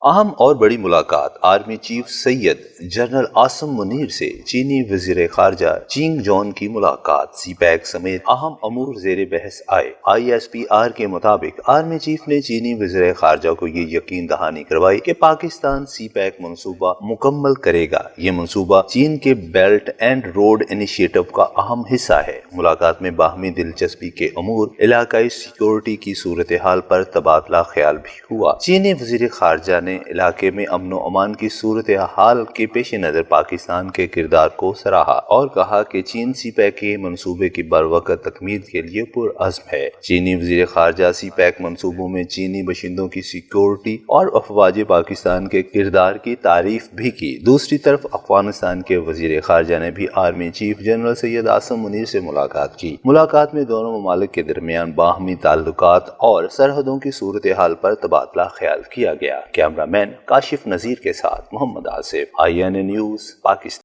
اہم اور بڑی ملاقات آرمی چیف سید جنرل عاصم منیر سے چینی وزیر خارجہ چینگ جون کی ملاقات۔ سی پیک سمیت اہم امور زیر بحث آئے۔ ISPR کے مطابق آرمی چیف نے چینی وزیر خارجہ کو یہ یقین دہانی کروائی کہ پاکستان سی پیک منصوبہ مکمل کرے گا۔ یہ منصوبہ چین کے بیلٹ اینڈ روڈ انیشیٹو کا اہم حصہ ہے۔ ملاقات میں باہمی دلچسپی کے امور، علاقائی سیکورٹی کی صورتحال پر تبادلہ خیال بھی ہوا۔ چینی وزیر خارجہ نے علاقے میں امن و امان کی صورتحال کے پیش نظر پاکستان کے کردار کو سراہا اور کہا کہ چین سی پیک کے منصوبے کی بروقت تکمیل کے لیے پرعزم ہے۔ چینی وزیر خارجہ سی پیک منصوبوں میں چینی باشندوں کی سیکورٹی اور افواج پاکستان کے کردار کی تعریف بھی کی۔ دوسری طرف افغانستان کے وزیر خارجہ نے بھی army chief general Syed Asim Munir سے ملاقات کی۔ ملاقات میں دونوں ممالک کے درمیان باہمی تعلقات اور سرحدوں کی صورتحال پر تبادلہ خیال کیا گیا۔ کیمرہ مین کاشف نذیر کے ساتھ محمد آصف، INA نیوز، پاکستان۔